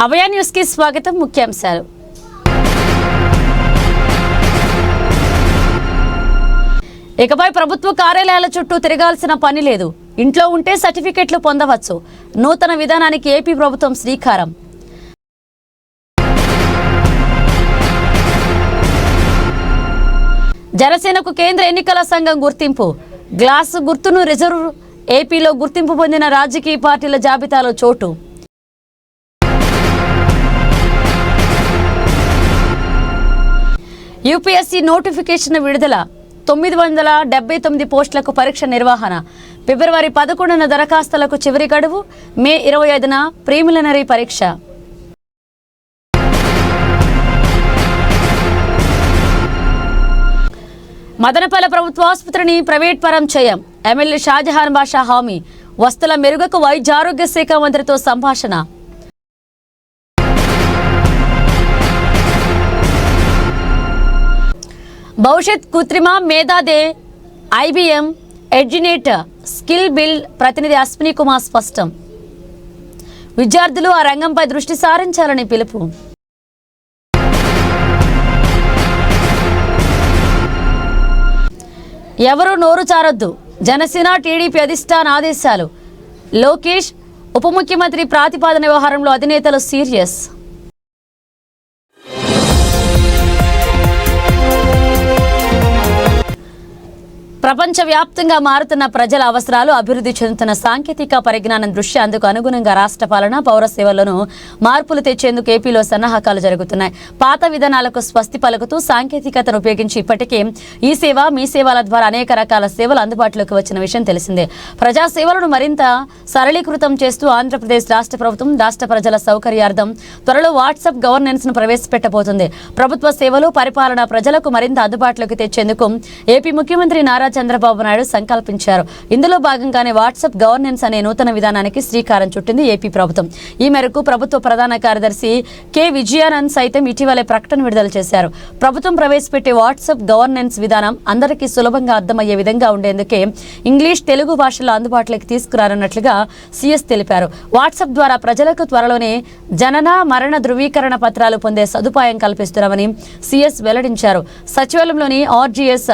అభయ news కి స్వాగతం. ముఖ్యాంశాలు. ఇకపై ప్రభుత్వ కార్యాలయాల చుట్టూ తిరగాల్సిన పని లేదు. ఇంట్లో ఉంటే సర్టిఫికెట్లు పొందవచ్చు. నూతన విధానానికి ఏపీ ప్రభుత్వం శ్రీకారం. జనసేనకు కేంద్ర ఎన్నికల సంఘం గుర్తింపు. గ్లాసు గుర్తును రిజర్వ్. ఏపీలో గుర్తింపు పొందిన రాజకీయ పార్టీల జాబితాలో చోటు. యూపీఎస్సీ నోటిఫికేషన్ విడుదల. 979 పోస్టులకు పరీక్ష నిర్వహణ. ఫిబ్రవరి 11న దరఖాస్తులకు చివరి గడువు. మే 25న ప్రీలిమినరీ పరీక్ష. మదనపల్లె ప్రభుత్వ ఆసుపత్రిని ప్రైవేట్ పరం చేయం. ఎమ్మెల్యే షాజహాన్ బాషా హామీ. వస్తుల మెరుగుకు వైద్య ఆరోగ్య శాఖ మంత్రితో సంభాషణ. భవిష్యత్ కృత్రిమ మేధాదే ఐబీఎం ఎడ్జినేట్ స్కిల్ బిల్డ్ ప్రతినిధి అశ్విని కుమార్ స్పష్టం. విద్యార్థులు ఆ రంగంపై దృష్టి సారించాలని పిలుపు. ఎవరూ నోరు చారొద్దు. జనసేన టీడీపీ అధిష్టాన ఆదేశాలు. లోకేష్ ఉప ముఖ్యమంత్రి ప్రతిపాదన వ్యవహారంలో అధినేతలు సీరియస్. ప్రపంచవ్యాప్తంగా మారుతున్న ప్రజల అవసరాలు, అభివృద్ధి చెందుతున్న సాంకేతిక పరిజ్ఞానం దృష్ట్యా అందుకు అనుగుణంగా రాష్ట్ర పాలన, పౌర సేవలను మార్పులు తెచ్చేందుకు ఏపీలో సన్నాహకాలు జరుగుతున్నాయి. పాత విధానాలకు స్వస్తి పలుకుతూ సాంకేతికతను ఉపయోగించి ఇప్పటికే ఈ సేవ, మీ సేవల ద్వారా అనేక రకాల సేవలు అందుబాటులోకి వచ్చిన విషయం తెలిసిందే. ప్రజా సేవలను మరింత సరళీకృతం చేస్తూ ఆంధ్రప్రదేశ్ రాష్ట్ర ప్రభుత్వం రాష్ట్ర ప్రజల సౌకర్యార్థం త్వరలో వాట్సాప్ గవర్నెన్స్ ను ప్రవేశపెట్టబోతుంది. ప్రభుత్వ సేవలు, పరిపాలన ప్రజలకు మరింత అందుబాటులోకి తెచ్చేందుకు ఏపీ ముఖ్యమంత్రి నారా చంద్రబాబు నాయుడు సంకల్పించారు. ఇందులో భాగంగానే వాట్సాప్ గవర్నెన్స్ అనే నూతన విధానానికి శ్రీకారం చుట్టింది ఏపీ ప్రభుత్వం. ఈ మేరకు ప్రభుత్వ ప్రధాన కార్యదర్శి కె విజయానంద్ సైతం ఇటీవలే ప్రకటన విడుదల చేశారు. ప్రభుత్వం ప్రవేశపెట్టే వాట్సాప్ గవర్నెన్స్ విధానం అందరికీ సులభంగా అర్థమయ్యే విధంగా ఉండేందుకే ఇంగ్లీష్, తెలుగు భాషల్లో అందుబాటులోకి తీసుకురానున్నట్లుగా సీఎస్ తెలిపారు. వాట్సాప్ ద్వారా ప్రజలకు త్వరలోనే జనన, మరణ ధృవీకరణ పత్రాలు పొందే సదుపాయం కల్పిస్తున్నామని సీఎస్ వెల్లడించారు. సచివాలయంలోని ఆర్జీఎస్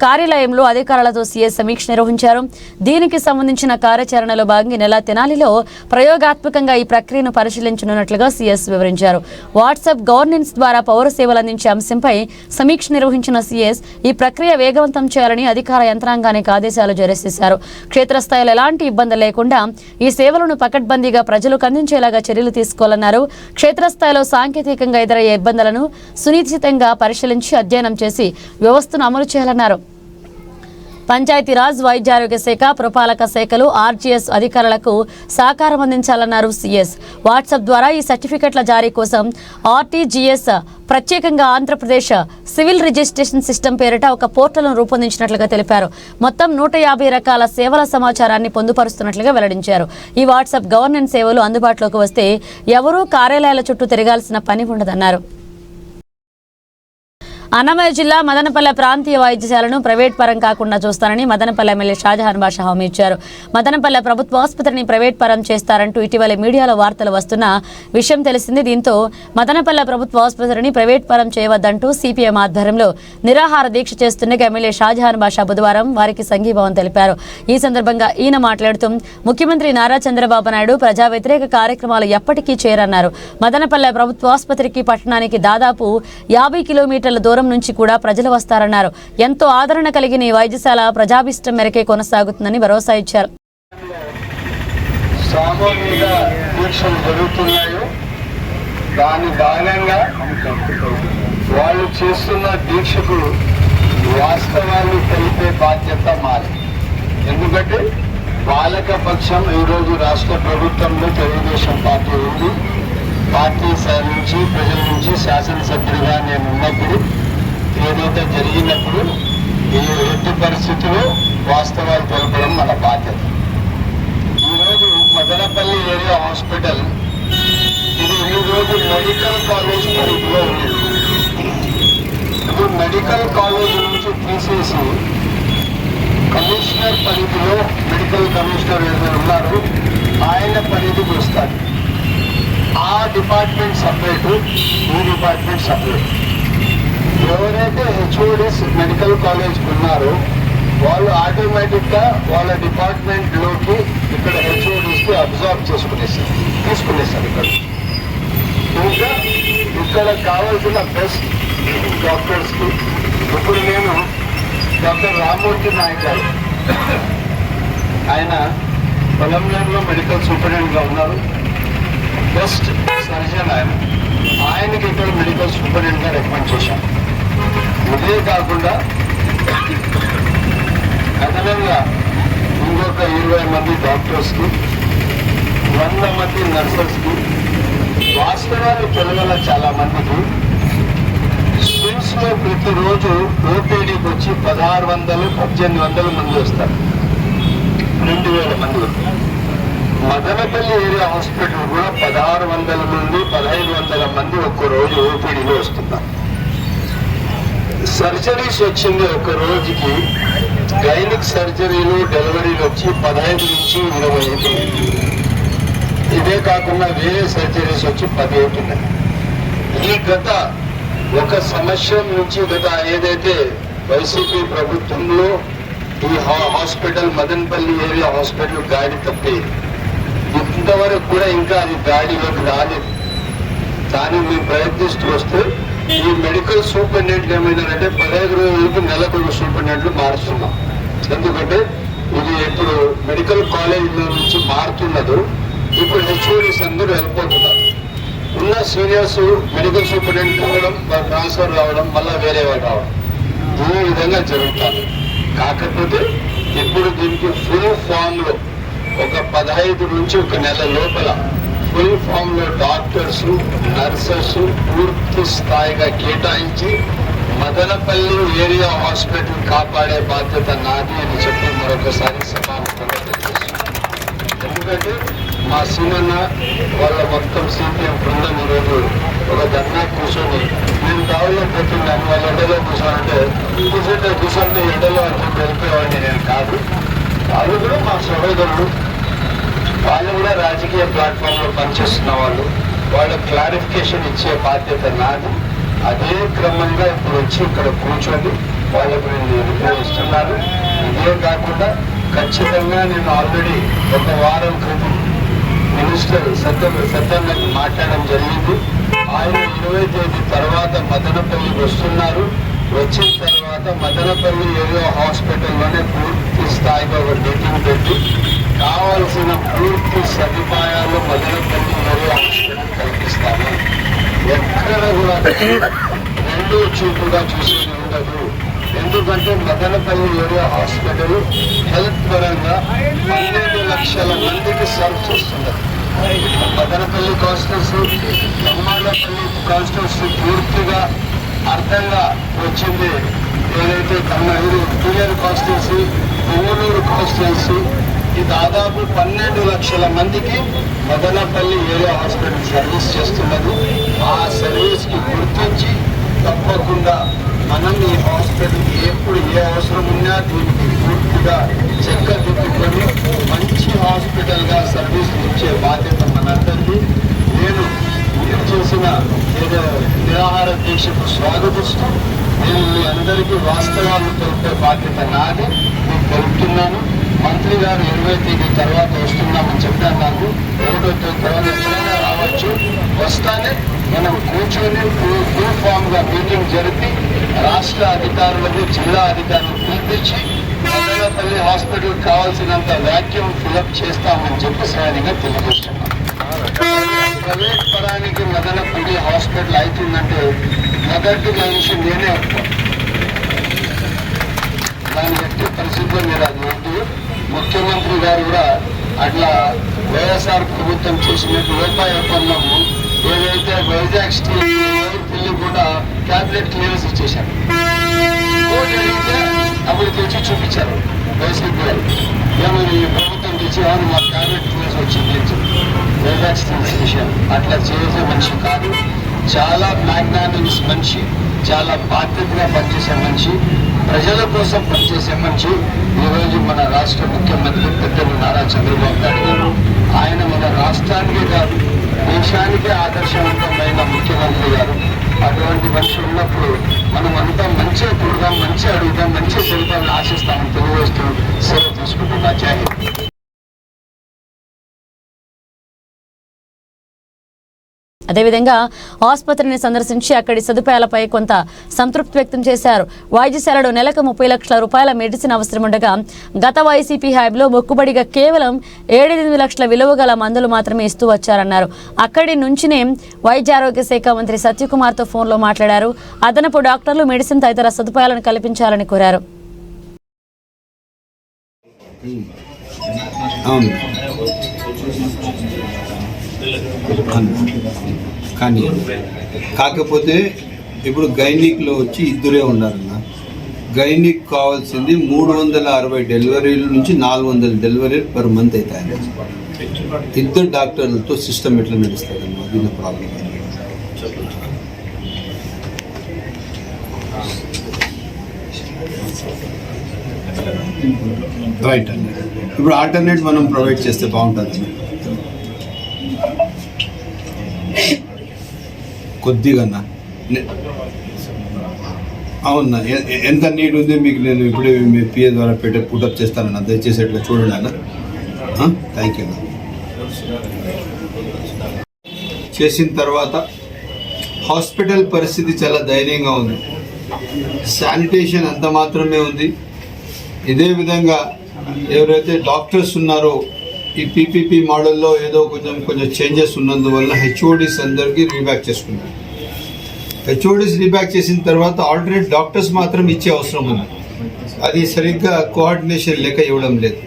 కార్యాలయంలో అధికారులతో సీఎస్ సమీక్ష నిర్వహించారు. దీనికి సంబంధించిన కార్యాచరణలో భాగంగా నెల తెనాలిలో ప్రయోగాత్మకంగా ఈ ప్రక్రియను పరిశీలించనున్నట్లుగా సీఎస్ వివరించారు. వాట్సాప్ గవర్నెన్స్ ద్వారా పౌర సేవలు అందించే అంశంపై సమీక్ష నిర్వహించిన సీఎస్ ఈ ప్రక్రియ వేగవంతం చేయాలని అధికార యంత్రాంగానికి ఆదేశాలు జారీ చేశారు. క్షేత్రస్థాయిలో ఎలాంటి ఇబ్బంది లేకుండా ఈ సేవలను పకడ్బందీగా ప్రజలకు అందించేలాగా చర్యలు తీసుకోవాలన్నారు. క్షేత్రస్థాయిలో సాంకేతికంగా ఎదురయ్యే ఇబ్బందులను సునిశ్చితంగా పరిశీలించి అధ్యయనం చేసి వ్యవస్థను అమలు చేయాలన్నారు. పంచాయతీరాజ్, వైద్య ఆరోగ్య శాఖ, పురపాలక శాఖలు, ఆర్జీఎస్ అధికారులకు సహకారం అందించాలన్నారు సీఎస్. వాట్సాప్ ద్వారా ఈ సర్టిఫికెట్ల జారీ కోసం ఆర్టీజీఎస్ ప్రత్యేకంగా ఆంధ్రప్రదేశ్ సివిల్ రిజిస్ట్రేషన్ సిస్టమ్ పేరిట ఒక పోర్టల్ను రూపొందించినట్లుగా తెలిపారు. మొత్తం 150 రకాల సేవల సమాచారాన్ని పొందుపరుస్తున్నట్లుగా వెల్లడించారు. ఈ వాట్సాప్ గవర్నెన్స్ సేవలు అందుబాటులోకి వస్తే ఎవరూ కార్యాలయాల చుట్టూ తిరగాల్సిన పని ఉండదన్నారు. అన్నమయ్య జిల్లా మదనపల్లె ప్రాంతీయ వైద్యశాలను ప్రైవేట్ పరం కాకుండా చూస్తారని మదనపల్లె ఎమ్మెల్యే షాజహాన్ బాషా హామీ ఇచ్చారు. మదనపల్లె ప్రభుత్వ ఆసుపత్రిని ప్రైవేట్ పరం చేస్తారంటూ ఇటీవలే మీడియాలో వార్తలు వస్తున్న విషయం తెలిసింది. దీంతో మదనపల్లె ప్రభుత్వ ఆసుపత్రిని ప్రైవేట్ పరం చేయవద్దంటూ సిపిఎం ఆధ్వర్యంలో నిరాహార దీక్ష చేస్తుండగా ఎమ్మెల్యే షాజహాన్ బాషా బుధవారం వారికి సంఘీభావం తెలిపారు. ఈ సందర్భంగా ఈయన మాట్లాడుతూ ముఖ్యమంత్రి నారా చంద్రబాబు నాయుడు ప్రజా వ్యతిరేక కార్యక్రమాలు ఎప్పటికీ చేయరన్నారు. మదనపల్లె ప్రభుత్వ ఆసుపత్రికి పట్టణానికి దాదాపు 50 కిలోమీటర్ల దూరం నుంచి కూడా ప్రజలు వస్తారన్నారు. ఎంతో ఆదరణ కలిగిన ఈ వైద్యశాల ప్రజాభిష్టం మేరకే కొనసాగుతుందని భరోసా ఇచ్చారు. దాని భాగంగా వాళ్ళు చేస్తున్న దీక్షకు వాస్తవాలు తెలిపే బాధ్యత మాది. ఎందుకంటే పాలక పక్షం ఈరోజు రాష్ట్ర ప్రభుత్వంలో తెలుగుదేశం పార్టీ ఉంది. పార్టీ నుంచి ప్రజల నుంచి శాసనసభ్యుడిగా నేను ఉన్నప్పుడు ఏదైతే జరిగినప్పుడు ఈ ఎట్టి పరిస్థితుల్లో వాస్తవాలు తెలపడం మన బాధ్యత. ఈరోజు మదనపల్లి ఏరియా హాస్పిటల్ ఇది ఈరోజు మెడికల్ కాలేజ్ పరిధిలో ఉంది. ఇప్పుడు మెడికల్ కాలేజ్ నుంచి తీసేసి కమిషనర్ పరిధిలో మెడికల్ కమిషనర్ ఎవరు ఉన్నారు ఆయన పరిధికి వస్తారు. ఆ డిపార్ట్మెంట్ సపరేట్, ఈ డిపార్ట్మెంట్ సపరేట్. ఎవరైతే హెచ్ఓడిస్ మెడికల్ కాలేజ్ ఉన్నారో వాళ్ళు ఆటోమేటిక్గా వాళ్ళ డిపార్ట్మెంట్లోకి ఇక్కడ హెచ్ఓడిస్కి అబ్జర్వ్ తీసుకునేస్తారు ఇక్కడ. ఇంకా ఇక్కడ కావాల్సిన బెస్ట్ డాక్టర్స్కి ఇప్పుడు నేను డాక్టర్ రామ్మూర్తి నాయక్ గారు, ఆయన పొలంలో మెడికల్ సూపరింటెండెంట్గా ఉన్నారు, బెస్ట్ సర్జన్ ఆయనకి ఇక్కడ మెడికల్ సూపరింటెండెంట్గా రికమెండ్ చేశాం. ఇదే కాకుండా అదనంగా ఇంకొక 20 మంది డాక్టర్స్కి, 100 మంది నర్సెస్కి, వాస్తవాలు తెలుగుల చాలా మందికి స్విమ్స్లో ప్రతిరోజు ఓపీడీకి వచ్చి 1600-1800 మంది వస్తారు, 2000 మంది. మదనపల్లి ఏరియా హాస్పిటల్ కూడా 1600 నుండి 1500 మంది ఒక్కరోజు ఓపీడీలో వస్తున్నారు. సర్జరీస్ వచ్చింది ఒక రోజుకి, గైనిక్ సర్జరీలు డెలివరీలు వచ్చి 15 నుంచి 20. ఇదే కాకుండా వేరే సర్జరీస్ వచ్చి 10 అవుతున్నాయి. ఈ గత ఒక సంవత్సరం నుంచి ఏదైతే వైసీపీ ప్రభుత్వంలో ఈ హాస్పిటల్ మదనపల్లి ఏరియా హాస్పిటల్ గాడి తప్పి ఇంతవరకు కూడా ఇంకా అది గాడిలోకి రాలేదు. దాన్ని మేము ప్రయత్నిస్తూ వస్తే ఈ మెడికల్ సూపరింటెండెంట్లు ఏమైనారంటే 15 రోజులకి నెలకు సూపరింటెండెంట్లు మారుస్తున్నాం. ఎందుకంటే ఇది ఇప్పుడు మెడికల్ కాలేజీలో నుంచి మారుతున్నదో ఇప్పుడు హెచ్ఓడిస్ అందరూ వెళ్ళిపోతున్నారు. ఉన్న సీనియర్స్ మెడికల్ సూపరింటెండెంట్ అవ్వడం, ట్రాన్స్ఫర్ రావడం, మళ్ళీ వేరే వాళ్ళు రావడం, ఈ విధంగా జరుగుతుంది. కాకపోతే ఇప్పుడు దీనికి ఫుల్ ఫామ్లో ఒక 15 నుంచి ఒక నెల లోపల ఫుల్ ఫామ్లో డాక్టర్స్, నర్సెస్ పూర్తి స్థాయిగా కేటాయించి మదనపల్లి ఏరియా హాస్పిటల్ కాపాడే బాధ్యత నాది అని చెప్పి మరొకసారి సభాముఖంగా తెలియజేస్తున్నాను. ఎందుకంటే మా సీనన్న వాళ్ళ మొత్తం సిపిఎం బృందం ఈరోజు ఒక ధర్నా కూర్చొని నేను దావులో పోతున్నాను, వాళ్ళ ఎండలో కూర్చొని ఎండలో అంటే వెళ్ళిపోయేవాడిని నేను కాదు. వాళ్ళు కూడా మా సహోదరులు, వాళ్ళు కూడా రాజకీయ ప్లాట్ఫామ్లో పనిచేస్తున్న వాళ్ళు, వాళ్ళ క్లారిఫికేషన్ ఇచ్చే బాధ్యత నాది. అదే క్రమంగా ఇప్పుడు వచ్చి ఇక్కడ కూర్చొని వాళ్ళకు నేను నిర్ణయిస్తున్నాను. ఇదే కాకుండా ఖచ్చితంగా నేను ఆల్రెడీ ఒక వారం క్రితం మినిస్టర్ సత్యన్నకి మాట్లాడడం జరిగింది. ఆయన 20 తేదీ తర్వాత మదనపల్లికి వస్తున్నారు. వచ్చిన తర్వాత మదనపల్లి ఏరియా హాస్పిటల్లోనే పూర్తి స్థాయిగా ఒక మీటింగ్ పెట్టి కావాల్సిన పూర్తి సదుపాయాలు మదనపల్లి ఏరియా హాస్పిటల్ కల్పిస్తాను. ఎక్కడ కూడా రెండో చూపుగా చూసేది ఉండదు. ఎందుకంటే మదనపల్లి ఏరియా హాస్పిటల్ హెల్త్ పరంగా 12 లక్షల మందికి సర్వ్ చేస్తున్నారు. మదనపల్లి కాన్స్టిట్యూన్సీ, తమ్మాళ్ళపల్లి కాన్స్టిట్యూన్సీ పూర్తిగా అర్థంగా వచ్చింది. ఏదైతే పూలేరు కాన్స్టిట్యూన్సీ, పుంగనూరు కాన్స్టిట్యూన్సీ, ఈ దాదాపు 12 లక్షల మందికి మదనపల్లి ఏరియా హాస్పిటల్ సర్వీస్ చేస్తున్నది. ఆ సర్వీస్కి గుర్తించి తప్పకుండా మనం ఈ హాస్పిటల్ ఎప్పుడు ఏ అవసరం ఉన్నా దీనికి పూర్తిగా చెక్కదిద్దుకొని మంచి హాస్పిటల్గా సర్వీస్ ఇచ్చే బాధ్యత మనందరికీ. నేను మీరు చేసిన నిరాహార దీక్షకు స్వాగతిస్తూ నేను మీ అందరికీ వాస్తవాలు తెలిపే బాధ్యత నాది, మీకు తెలుపుతున్నాను. మంత్రి గారు 20 తేదీ తర్వాత వస్తున్నామని చెప్పాను. నాకు 1వ తేదీ తర్వాత ఎప్పుడైనా రావచ్చు. వస్తానే మనం కూర్చొని ఫుల్ ఫామ్గా మీటింగ్ జరిపి రాష్ట్ర అధికారులకు, జిల్లా అధికారులకు పిలిపించి మదనపల్లి హాస్పిటల్ కావాల్సినంత వ్యాక్యూమ్ ఫిలప్ చేస్తామని చెప్పి స్వయంగా తెలియజేస్తున్నాం. ప్రైవేట్ పరానికి మదనపల్లి హాస్పిటల్ అవుతుందంటే మొదటి మనిషి నేనే అవుతాను. దాని ఎట్టి పరిస్థితుల్లో మీరు అది వద్దు. ముఖ్యమంత్రి గారు కూడా అట్లా వైఎస్ఆర్ ప్రభుత్వం చేసినట్టు రూపాయి ఒప్పందము ఏదైతే వైజాగ్ స్టీల్ పిల్లి కూడా క్యాబినెట్ క్లియరెన్స్ ఇచ్చేశారు. అడిగితే అప్పుడు తెచ్చి చూపించారు వైసీపీ గారు. మేము ఈ ప్రభుత్వం తెచ్చి అవును మా క్యాబినెట్ క్లియరెన్స్ వచ్చింది వైజాగ్ స్టీల్ విషయం. అట్లా చేసే మనిషి కాదు. చాలా మ్యాగ్నానిమస్ మనిషి, చాలా బాధ్యతగా పనిచేసే మనిషి, ప్రజల కోసం పనిచేసే మనిషి. ఈరోజు మన రాష్ట్ర ముఖ్యమంత్రి పెద్దలు నారా చంద్రబాబు నాయుడు గారు, ఆయన మన రాష్ట్రానికే కాదు దేశానికి ఆదర్శవంతమైన ముఖ్యమంత్రి గారు. అటువంటి మనిషి ఉన్నప్పుడు మనం అంతా మంచిగా చూడదాం, మంచిగా అడుగుదాం, మంచిగా తెలుపాలని ఆశిస్తామని తెలియజేస్తూ సెలవు తీసుకుంటున్నా. జై హింద్. అదేవిధంగా ఆసుపత్రిని సందర్శించి అక్కడి సదుపాయాలపై కొంత సంతృప్తి వ్యక్తం చేశారు. వైద్యశాలలో నెలకు 30 లక్షల రూపాయల మెడిసిన్ అవసరం ఉండగా గత వైసీపీ హయాంలో మొక్కుబడిగా కేవలం 7-8 లక్షల విలువ గల మందులు మాత్రమే ఇస్తూ వచ్చారన్నారు. అక్కడి నుంచినే వైద్య ఆరోగ్య శాఖ మంత్రి సత్యకుమార్తో ఫోన్లో మాట్లాడారు. అదనపు డాక్టర్లు, మెడిసిన్ తదితర సదుపాయాలను కల్పించాలని కోరారు. కానీ కాకపోతే ఇప్పుడు గైనిక్లో వచ్చి ఇద్దరే ఉన్నారన్న. గైనిక్ కావాల్సింది 360 డెలివరీల నుంచి 400 డెలివరీలు పర్ మంత్ అవుతాయి. ఇద్దరు డాక్టర్లతో సిస్టమ్ ఎట్లా నడుస్తుందన్న, అది నా ప్రాబ్లం. రైట్ అండి. ఇప్పుడు ఆల్టర్నేట్ మనం ప్రొవైడ్ చేస్తే బాగుంటుంది కొద్దిగా. అవునా, ఎంత నీడ్ ఉంది మీకు నేను ఇప్పుడే మీ పిఏ ద్వారా పుటప్ చేస్తానన్నా, దయచేసి ఎట్లా చూడండి అన్న. థ్యాంక్ యూ అన్న. చేసిన తర్వాత హాస్పిటల్ పరిస్థితి చాలా దయనీయంగా ఉంది. శానిటేషన్ అంత మాత్రమే ఉంది. ఇదే విధంగా ఎవరైతే డాక్టర్స్ ఉన్నారో ఈ పీపీపీ మోడల్లో ఏదో కొంచెం చేంజెస్ ఉన్నందువల్ల హెచ్ఓడీస్ అందరికీ రీబ్యాక్ చేసుకున్నారు. హెచ్ఓడీస్ రీబ్యాక్ చేసిన తర్వాత ఆల్టర్నేట్ డాక్టర్స్ మాత్రం ఇచ్చే అవసరం ఉంది. అది సరిగ్గా కోఆర్డినేషన్ లేక ఇవ్వడం లేదు.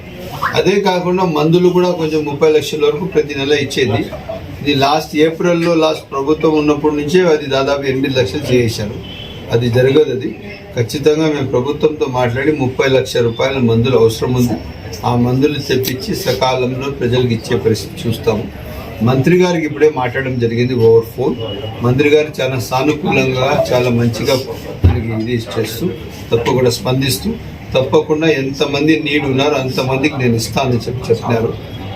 అదే కాకుండా మందులు కూడా కొంచెం 30 లక్షల వరకు ప్రతి నెల ఇచ్చేది. ఇది ఏప్రిల్లో ప్రభుత్వం ఉన్నప్పటి నుంచే అది దాదాపు 8 లక్షలు చేశారు. అది జరగదు. అది ఖచ్చితంగా మేము ప్రభుత్వంతో మాట్లాడి 30 లక్షల రూపాయల మందులు అవసరం ఉంది. ఆ మందులు తెప్పించి సకాలంలో ప్రజలకు ఇచ్చే పరిస్థితి చూస్తాము. మంత్రి గారికి ఇప్పుడే మాట్లాడడం జరిగింది ఓవర్ ఫోన్. మంత్రి గారు చాలా సానుకూలంగా, చాలా మంచిగా మనకి ఇది చేస్తూ తప్పకుండా స్పందిస్తూ తప్పకుండా ఎంతమంది నీడ్ ఉన్నారో అంతమందికి నేను ఇస్తానని చెప్పినారు.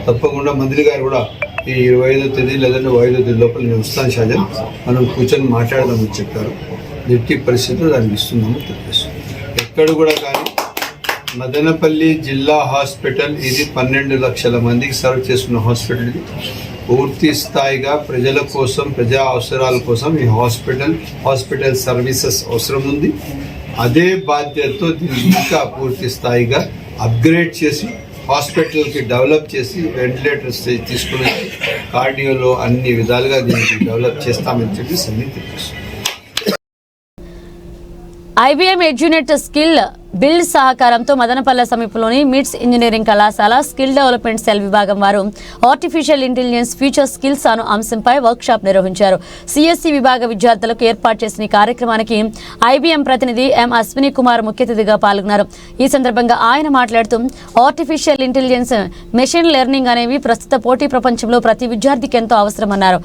తప్పకుండా మంత్రి గారు కూడా ఈ 25వ తేదీ లేదంటే 5వ తేదీ లోపల నేను వస్తాను షాజన్, మనం కూర్చొని మాట్లాడదామని చెప్పారు. ఎట్టి పరిస్థితుల్లో దానికి ఇస్తున్నాము తెలియజేస్తాం. ఎక్కడ కూడా కానీ మదనపల్లి జిల్లా హాస్పిటల్ ఇది 12 లక్షల మందికి సర్వ్ చేస్తున్న హాస్పిటల్. ఇది పూర్తి స్థాయిగా ప్రజల కోసం, ప్రజా అవసరాల కోసం ఈ హాస్పిటల్ సర్వీసెస్ అవసరం ఉంది. అదే బాధ్యతతో దీన్ని ఇంకా పూర్తి స్థాయిగా అప్గ్రేడ్ చేసి హాస్పిటల్కి డెవలప్ చేసి వెంటిలేటర్స్ తీసుకుని కార్డియోలో అన్ని విధాలుగా దీనికి డెవలప్ చేస్తామని చెప్పి సమితి తెలుసు. IBM ఎడ్యునేట్ స్కిల్ బిల్డ్ సహకారంతో మదనపల్లె సమీపంలోని మిట్స్ ఇంజనీరింగ్ కళాశాల స్కిల్ డెవలప్మెంట్ సెల్ విభాగం వారు ఆర్టిఫిషియల్ ఇంటెలిజెన్స్ ఫ్యూచర్ స్కిల్స్ అను అంశంపై వర్క్షాప్ నిర్వహించారు. CSE విభాగ విద్యార్థులకు ఏర్పాటు చేసిన ఈ కార్యక్రమానికి IBM ప్రతినిధి M. అశ్విని కుమార్ ముఖ్య అతిథిగా పాల్గొన్నారు. ఈ సందర్భంగా ఆయన మాట్లాడుతూ ఆర్టిఫిషియల్ ఇంటెలిజెన్స్, మెషిన్ లెర్నింగ్ అనేవి ప్రస్తుత పోటీ ప్రపంచంలో ప్రతి విద్యార్థికి ఎంతో అవసరమన్నారు.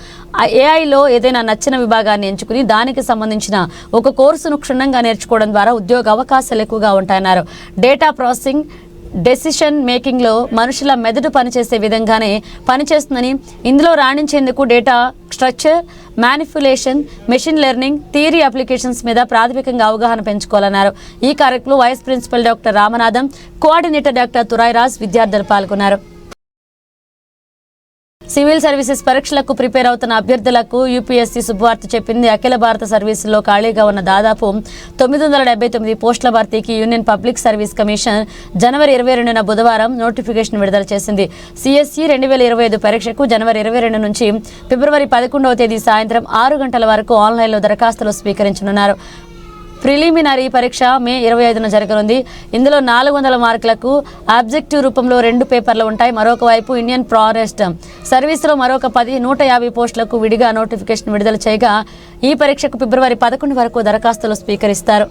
AIలో ఏదైనా నచ్చిన విభాగాన్ని ఎంచుకుని దానికి సంబంధించిన ఒక కోర్సును క్షుణ్ణంగా నేర్చుకోవడం ద్వారా ఉద్యోగ అవకాశాలు ఎక్కువగా ఉంటాయన్నారు. డేటా ప్రాసెసింగ్, డెసిషన్ మేకింగ్లో మనుషుల మెదడు పనిచేసే విధంగానే పనిచేస్తుందని, ఇందులో రాణించేందుకు data structure, manipulation, machine learning, theory applications మీద ప్రాథమికంగా అవగాహన పెంచుకోవాలన్నారు. ఈ కార్యక్రమంలో vice principal doctor Ramanatham, coordinator doctor Thurairaj విద్యార్థులు పాల్గొన్నారు. సివిల్ సర్వీసెస్ పరీక్షలకు ప్రిపేర్ అవుతున్న అభ్యర్థులకు UPSC శుభవార్త చెప్పింది. అఖిల భారత సర్వీసుల్లో ఖాళీగా ఉన్న దాదాపు 979 పోస్టుల భర్తీకి యూనియన్ పబ్లిక్ సర్వీస్ కమిషన్ జనవరి 22న బుధవారం నోటిఫికేషన్ విడుదల చేసింది. CSE 2025 పరీక్షకు జనవరి 22 నుంచి ఫిబ్రవరి 11వ తేదీ సాయంత్రం 6 గంటల వరకు ఆన్లైన్లో దరఖాస్తులు స్వీకరించనున్నారు. ప్రిలిమినరీ పరీక్ష మే 25న జరగనుంది. ఇందులో 400 మార్కులకు ఆబ్జెక్టివ్ రూపంలో 2 పేపర్లు ఉంటాయి. మరొక వైపు ఇండియన్ ఫారెస్ట్ సర్వీసులో మరొక 150 పోస్టులకు విడిగా నోటిఫికేషన్ విడుదల చేయగా ఈ పరీక్షకు ఫిబ్రవరి 11 వరకు దరఖాస్తులు స్వీకరిస్తారు.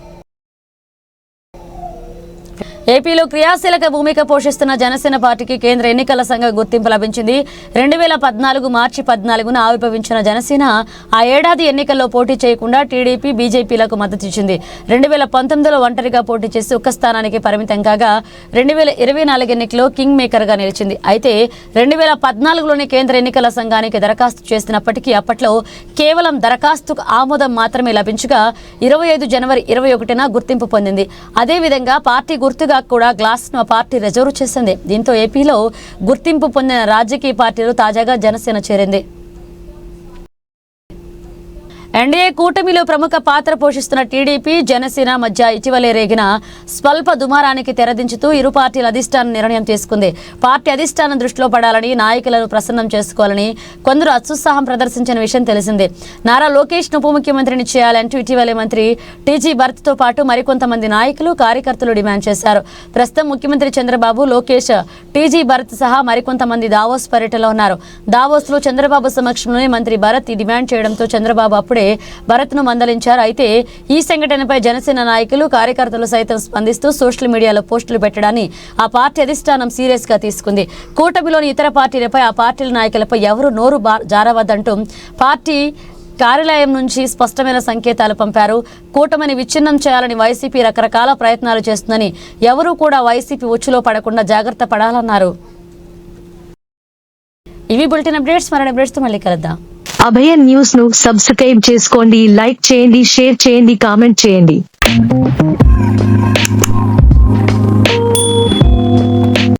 ఏపీలో క్రియాశీలక భూమిక పోషిస్తున్న జనసేన పార్టీకి కేంద్ర ఎన్నికల సంఘం గుర్తింపు లభించింది. 2014 మార్చి 14న ఆవిర్భవించిన జనసేన ఆ ఏడాది ఎన్నికల్లో పోటీ చేయకుండా టీడీపీ, బీజేపీలకు మద్దతిచ్చింది. 2019లో ఒంటరిగా పోటీ చేసి ఒక్క స్థానానికి పరిమితం కాగా 2024 ఎన్నికల్లో కింగ్ మేకర్గా నిలిచింది. అయితే 2014లోనే కేంద్ర ఎన్నికల సంఘానికి దరఖాస్తు చేసినప్పటికీ అప్పట్లో కేవలం దరఖాస్తుకు ఆమోదం మాత్రమే లభించగా 25 జనవరి 21న గుర్తింపు పొందింది. అదేవిధంగా పార్టీ గుర్తుగా కూడా గ్లాస్ను ఆ పార్టీ రిజర్వ్ చేసింది. దీంతో ఏపీలో గుర్తింపు పొందిన రాజకీయ పార్టీలు తాజాగా జనసేన చేరింది. ఎన్డీఏ కూటమిలో ప్రముఖ పాత్ర పోషిస్తున్న టీడీపీ, జనసేన మధ్య ఇటీవలే రేగిన స్వల్ప దుమారానికి తెరదించుతూ ఇరు పార్టీల అధిష్టానం నిర్ణయం తీసుకుంది. పార్టీ అధిష్టానం దృష్టిలో పడాలని, నాయకులను ప్రసన్నం చేసుకోవాలని కొందరు అత్యుత్సాహం ప్రదర్శించిన విషయం తెలిసిందే. నారా లోకేష్ ఉప ముఖ్యమంత్రిని చేయాలంటూ ఇటీవలే మంత్రి టీజీ భరత్తో పాటు మరికొంతమంది నాయకులు, కార్యకర్తలు డిమాండ్ చేశారు. ప్రస్తుతం ముఖ్యమంత్రి చంద్రబాబు, లోకేష్, టీజీ భరత్ సహా మరికొంతమంది దావోస్ పర్యటనలో ఉన్నారు. దావోస్లో చంద్రబాబు సమక్షంలోనే మంత్రి భరత్ ఈ డిమాండ్ చేయడంతో చంద్రబాబు అప్పుడే భరత్ను మందలించారు. అయితే ఈ సంఘటనపై జనసేన నాయకులు, కార్యకర్తలు సైతం స్పందిస్తూ సోషల్ మీడియాలో పోస్టులు పెట్టడాన్ని ఆ పార్టీ అధిష్టానం సీరియస్ గా తీసుకుంది. కూటమిలోని ఇతర పార్టీలపై, ఆ పార్టీల నాయకులపై ఎవరు నోరు జారవద్దంటూ పార్టీ కార్యాలయం నుంచి స్పష్టమైన సంకేతాలు పంపారు. కూటమిని విచ్ఛిన్నం చేయాలని వైసీపీ రకరకాల ప్రయత్నాలు చేస్తుందని, ఎవరూ కూడా వైసీపీ ఉచ్చులో పడకుండా జాగ్రత్త పడాలన్నారు. ఇవి బులెటిన్ అప్డేట్స్. మరిన్ని అప్డేట్స్తో మళ్ళీ కలుద్దాం. అభయ న్యూస్ ను సబ్స్క్రైబ్ చేసుకోండి, లైక్ చేయండి, షేర్ చేయండి, కామెంట్ చేయండి.